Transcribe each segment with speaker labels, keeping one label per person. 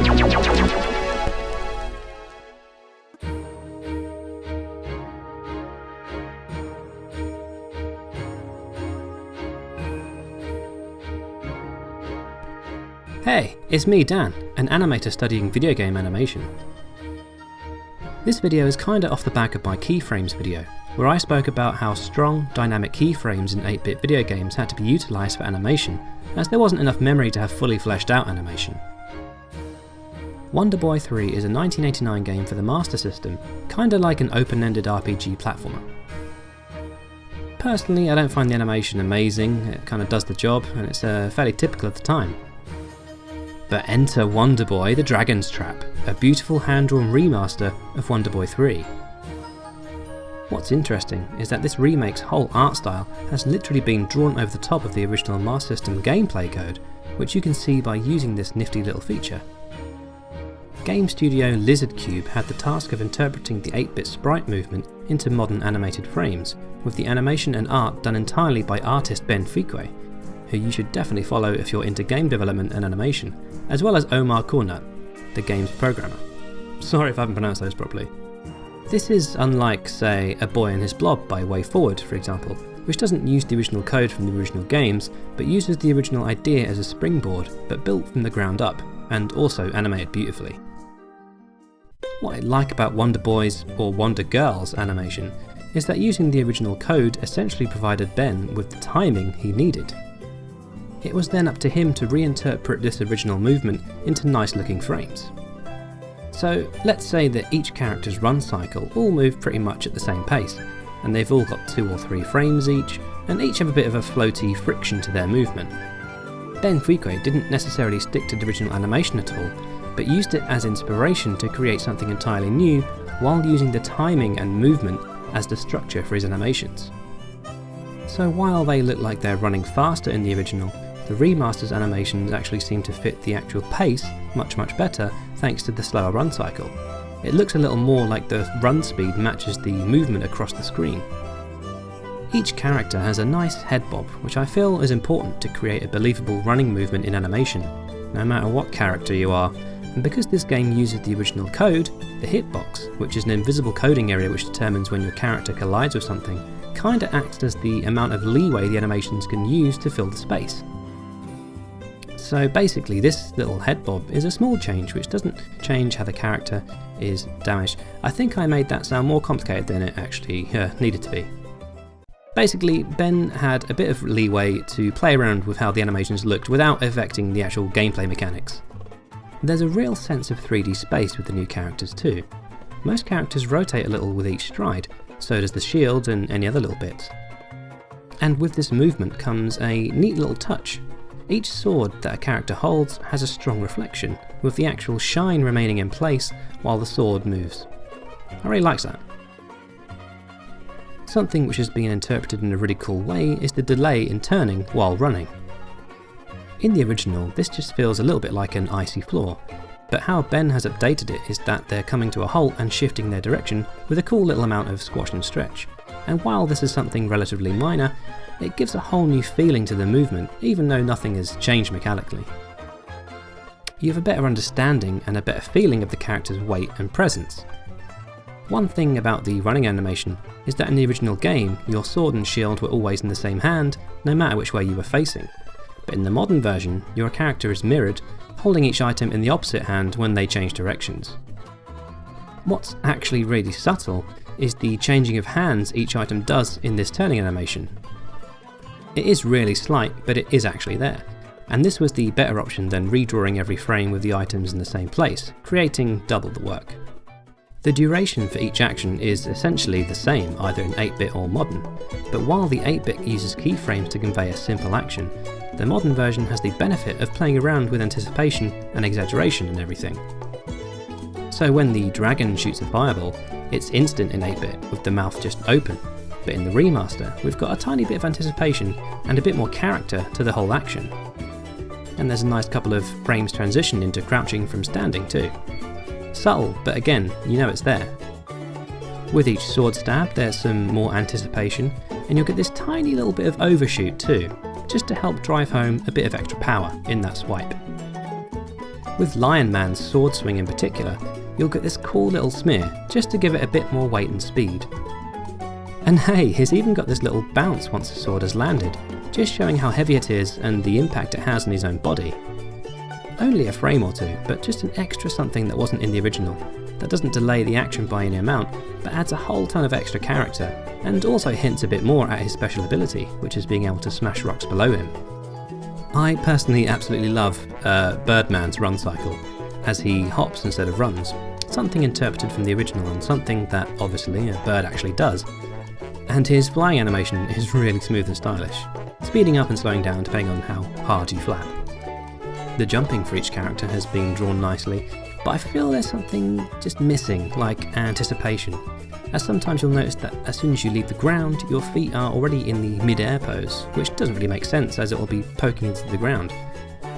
Speaker 1: Hey, it's me Dan, an animator studying video game animation. This video is kinda off the back of my keyframes video, where I spoke about how strong, dynamic keyframes in 8-bit video games had to be utilised for animation, as there wasn't enough memory to have fully fleshed out animation. Wonder Boy 3 is a 1989 game for the Master System, kinda like an open-ended RPG platformer. Personally, I don't find the animation amazing, it kinda does the job, and it's fairly typical of the time. But enter Wonder Boy: The Dragon's Trap, a beautiful hand-drawn remaster of Wonder Boy 3. What's interesting is that this remake's whole art style has literally been drawn over the top of the original Master System gameplay code, which you can see by using this nifty little feature. Game studio Lizardcube had the task of interpreting the 8-bit sprite movement into modern animated frames, with the animation and art done entirely by artist Ben Fuqua, who you should definitely follow if you're into game development and animation, as well as Omar Cornut, the game's programmer. Sorry if I haven't pronounced those properly. This is unlike, say, A Boy and His Blob by WayForward, for example, which doesn't use the original code from the original games, but uses the original idea as a springboard, but built from the ground up, and also animated beautifully. What I like about Wonder Boy's, or Wonder Girl's, animation is that using the original code essentially provided Ben with the timing he needed. It was then up to him to reinterpret this original movement into nice looking frames. So let's say that each character's run cycle all move pretty much at the same pace, and they've all got 2 or 3 frames each, and each have a bit of a floaty friction to their movement. Ben Fuqua didn't necessarily stick to the original animation at all, but used it as inspiration to create something entirely new while using the timing and movement as the structure for his animations. So while they look like they're running faster in the original, the remaster's animations actually seem to fit the actual pace much better thanks to the slower run cycle. It looks a little more like the run speed matches the movement across the screen. Each character has a nice head bob, which I feel is important to create a believable running movement in animation, no matter what character you are. And because this game uses the original code, the hitbox, which is an invisible coding area which determines when your character collides with something, kinda acts as the amount of leeway the animations can use to fill the space. So basically this little head bob is a small change which doesn't change how the character is damaged. I think I made that sound more complicated than it actually needed to be. Basically, Ben had a bit of leeway to play around with how the animations looked without affecting the actual gameplay mechanics. There's a real sense of 3D space with the new characters too. Most characters rotate a little with each stride, so does the shield and any other little bits. And with this movement comes a neat little touch. Each sword that a character holds has a strong reflection, with the actual shine remaining in place while the sword moves. I really like that. Something which has been interpreted in a really cool way is the delay in turning while running. In the original, this just feels a little bit like an icy floor, but how Ben has updated it is that they're coming to a halt and shifting their direction with a cool little amount of squash and stretch. And while this is something relatively minor, it gives a whole new feeling to the movement, even though nothing has changed mechanically. You have a better understanding and a better feeling of the character's weight and presence. One thing about the running animation is that in the original game, your sword and shield were always in the same hand, no matter which way you were facing. But in the modern version, your character is mirrored, holding each item in the opposite hand when they change directions. What's actually really subtle is the changing of hands each item does in this turning animation. It is really slight, but it is actually there, and this was the better option than redrawing every frame with the items in the same place, creating double the work. The duration for each action is essentially the same, either in 8-bit or modern, but while the 8-bit uses keyframes to convey a simple action, the modern version has the benefit of playing around with anticipation and exaggeration and everything. So when the dragon shoots a fireball, it's instant in 8-bit with the mouth just open, but in the remaster we've got a tiny bit of anticipation and a bit more character to the whole action. And there's a nice couple of frames transition into crouching from standing too. Subtle, but again, you know it's there. With each sword stab there's some more anticipation, and you'll get this tiny little bit of overshoot too, just to help drive home a bit of extra power in that swipe. With Lion Man's sword swing in particular, you'll get this cool little smear just to give it a bit more weight and speed. And hey, he's even got this little bounce once the sword has landed, just showing how heavy it is and the impact it has on his own body. Only a frame or two, but just an extra something that wasn't in the original, that doesn't delay the action by any amount, but adds a whole ton of extra character, and also hints a bit more at his special ability, which is being able to smash rocks below him. I personally absolutely love Birdman's run cycle, as he hops instead of runs, something interpreted from the original and something that obviously a bird actually does. And his flying animation is really smooth and stylish, speeding up and slowing down depending on how hard you flap. The jumping for each character has been drawn nicely, but I feel there's something just missing, like anticipation, as sometimes you'll notice that as soon as you leave the ground, your feet are already in the mid-air pose, which doesn't really make sense as it will be poking into the ground.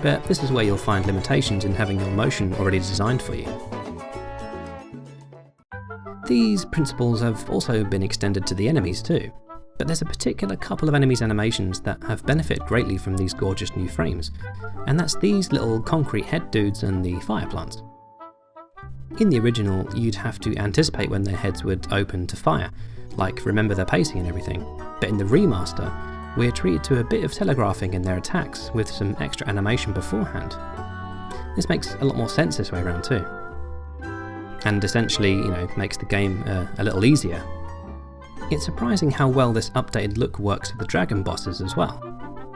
Speaker 1: But this is where you'll find limitations in having your motion already designed for you. These principles have also been extended to the enemies too, but there's a particular couple of enemies' animations that have benefited greatly from these gorgeous new frames, and that's these little concrete head dudes and the fire plants. In the original, you'd have to anticipate when their heads would open to fire, like remember their pacing and everything, but in the remaster, we're treated to a bit of telegraphing in their attacks with some extra animation beforehand. This makes a lot more sense this way around too, and essentially, makes the game a little easier. It's surprising how well this updated look works with the dragon bosses as well.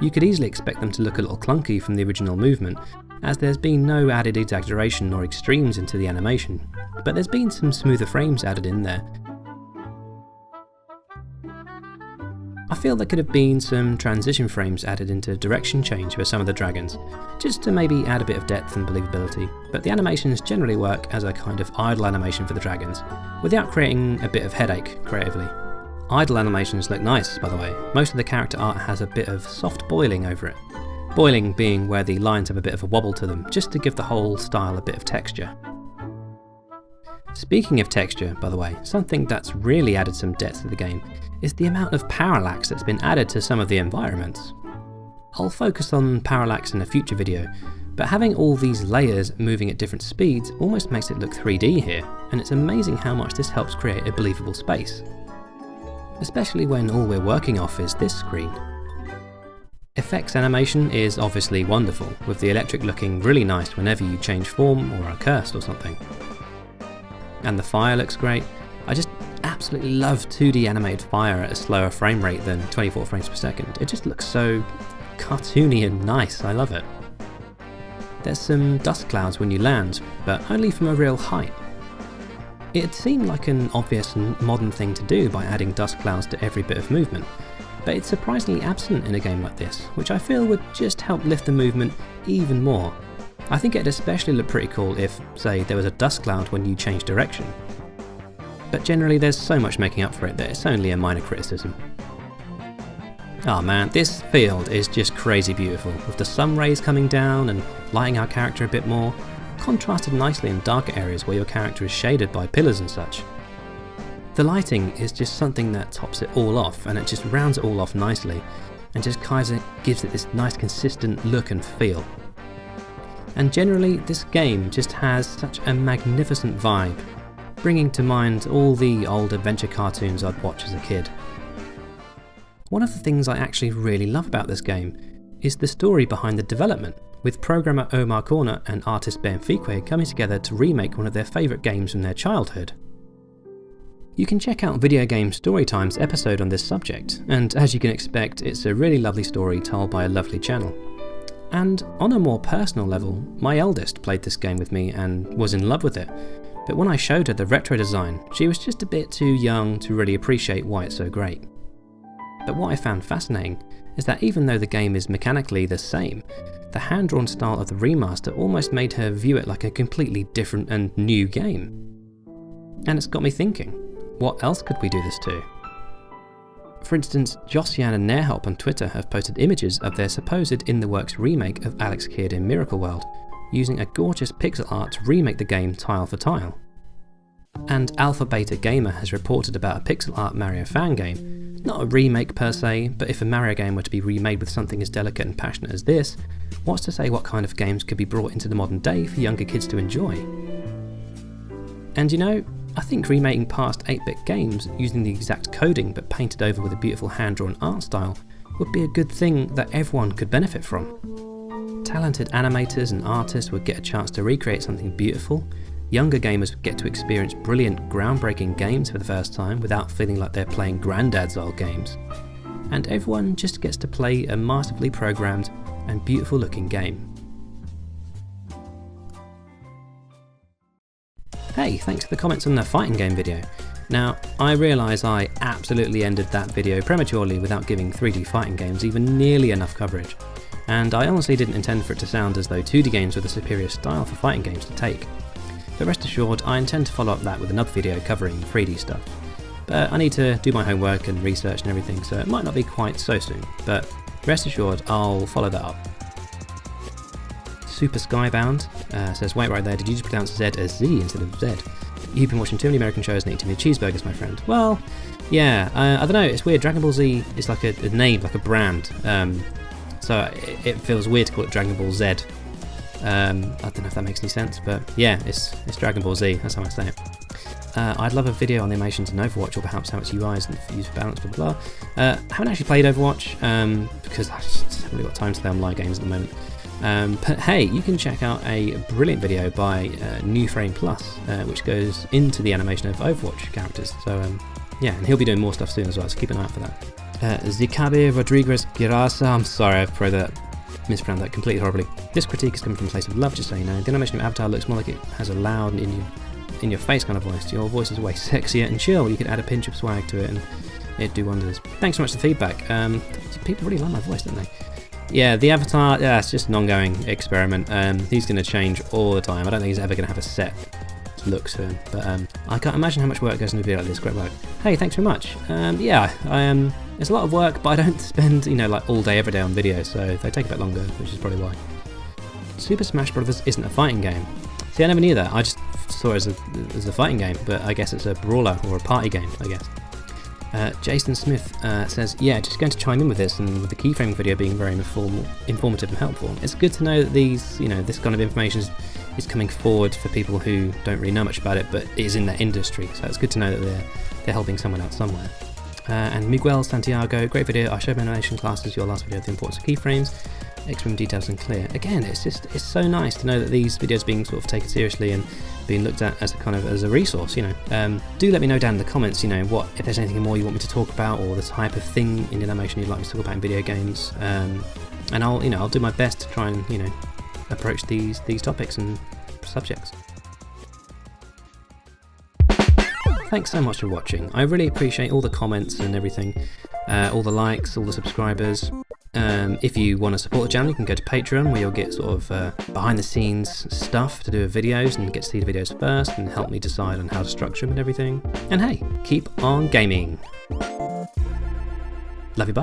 Speaker 1: You could easily expect them to look a little clunky from the original movement, as there's been no added exaggeration or extremes into the animation, but there's been some smoother frames added in there. I feel there could have been some transition frames added into direction change for some of the dragons, just to maybe add a bit of depth and believability, but the animations generally work as a kind of idle animation for the dragons, without creating a bit of headache creatively. Idle animations look nice, by the way. Most of the character art has a bit of soft boiling over it. Boiling being where the lines have a bit of a wobble to them, just to give the whole style a bit of texture. Speaking of texture, by the way, something that's really added some depth to the game is the amount of parallax that's been added to some of the environments. I'll focus on parallax in a future video, but having all these layers moving at different speeds almost makes it look 3D here, and it's amazing how much this helps create a believable space. Especially when all we're working off is this screen. Effects animation is obviously wonderful, with the electric looking really nice whenever you change form or are cursed or something. And the fire looks great. I just absolutely love 2D animated fire at a slower frame rate than 24 frames per second. It just looks so cartoony and nice, I love it. There's some dust clouds when you land, but only from a real height. It seemed like an obvious and modern thing to do by adding dust clouds to every bit of movement, but it's surprisingly absent in a game like this, which I feel would just help lift the movement even more. I think it'd especially look pretty cool if, say, there was a dust cloud when you change direction. But generally there's so much making up for it that it's only a minor criticism. Oh man, this field is just crazy beautiful, with the sun rays coming down and lighting our character a bit more, contrasted nicely in darker areas where your character is shaded by pillars and such. The lighting is just something that tops it all off, and it just rounds it all off nicely, and just kind of gives it this nice consistent look and feel. And generally this game just has such a magnificent vibe, bringing to mind all the old adventure cartoons I'd watch as a kid. One of the things I actually really love about this game is the story behind the development, with programmer Omar Corner and artist Benfique coming together to remake one of their favourite games from their childhood. You can check out Video Game Storytime's episode on this subject, and as you can expect, it's a really lovely story told by a lovely channel. And on a more personal level, my eldest played this game with me and was in love with it, but when I showed her the retro design, she was just a bit too young to really appreciate why it's so great. But what I found fascinating is that even though the game is mechanically the same, the hand-drawn style of the remaster almost made her view it like a completely different and new game. And it's got me thinking, what else could we do this to? For instance, Josian and Nairhelp on Twitter have posted images of their supposed in-the-works remake of Alex Kidd in Miracle World, using a gorgeous pixel art to remake the game tile for tile. And Alpha Beta Gamer has reported about a pixel art Mario fan game, Not a remake per se, but if a Mario game were to be remade with something as delicate and passionate as this, what's to say what kind of games could be brought into the modern day for younger kids to enjoy? And you know, I think remaking past 8-bit games using the exact coding but painted over with a beautiful hand-drawn art style would be a good thing that everyone could benefit from. Talented animators and artists would get a chance to recreate something beautiful, younger gamers would get to experience brilliant, groundbreaking games for the first time without feeling like they're playing Grandad's old games, and everyone just gets to play a masterfully programmed and beautiful looking game. Hey, thanks for the comments on the fighting game video. Now, I realise I absolutely ended that video prematurely without giving 3D fighting games even nearly enough coverage, and I honestly didn't intend for it to sound as though 2D games were the superior style for fighting games to take. But rest assured, I intend to follow up that with another video covering 3D stuff. But I need to do my homework and research and everything, so it might not be quite so soon, but rest assured I'll follow that up. Super Skybound says, wait right there, did you just pronounce Z as Z instead of Z? You've been watching too many American shows and eating too many cheeseburgers, my friend. Well, yeah, I don't know, it's weird. Dragon Ball Z is like a name, like a brand, so it feels weird to call it Dragon Ball Z. I don't know if that makes any sense, but yeah, it's Dragon Ball Z, that's how I say it. I'd love a video on the animations in Overwatch, or perhaps how its UI is used for balance, blah blah blah. Haven't actually played Overwatch, because I just haven't really got time to play online games at the moment. But hey, you can check out a brilliant video by New Frame Plus, which goes into the animation of Overwatch characters. So yeah, and he'll be doing more stuff soon as well, so keep an eye out for that. Zikabe Rodriguez Girasa, I'm sorry, I've probably mispronounced that completely horribly. This critique is coming from a place of love, just so you know. The animation of Avatar looks more like it has a loud and in your face kind of voice. Your voice is way sexier and chill. You could add a pinch of swag to it and it'd do wonders. Thanks so much for the feedback. People really like my voice, don't they? Yeah, the Avatar, yeah, it's just an ongoing experiment. He's going to change all the time. I don't think he's ever going to have a set look to him, but I can't imagine how much work goes into a video like this. Great work. Hey, thanks very much. Yeah, it's a lot of work, but I don't spend, you know, like all day every day on videos, so they take a bit longer, which is probably why. Super Smash Bros. Isn't a fighting game. See, I never knew that. I just saw it as a fighting game, but I guess it's a brawler or a party game, I guess. Jason Smith says, yeah, just going to chime in with this, and with the keyframe video being very informative and helpful, it's good to know that these, you know, this kind of information is coming forward for people who don't really know much about it, but is in that industry. So it's good to know that they're helping someone out somewhere. And Miguel Santiago, great video. I showed my animation classes your last video the importance of keyframes, extreme details and clear. Again, it's so nice to know that these videos are being sort of taken seriously and being looked at as a resource. You know, do let me know down in the comments. You know, if there's anything more you want me to talk about, or the type of thing in animation you'd like me to talk about in video games. And I'll do my best to try and, you know, approach these topics and subjects. Thanks so much for watching. I really appreciate all the comments and everything, all the likes, all the subscribers. If you want to support the channel, you can go to Patreon, where you'll get sort of behind the scenes stuff to do with videos and get to see the videos first and help me decide on how to structure them and everything. And hey, keep on gaming. Love you, bye.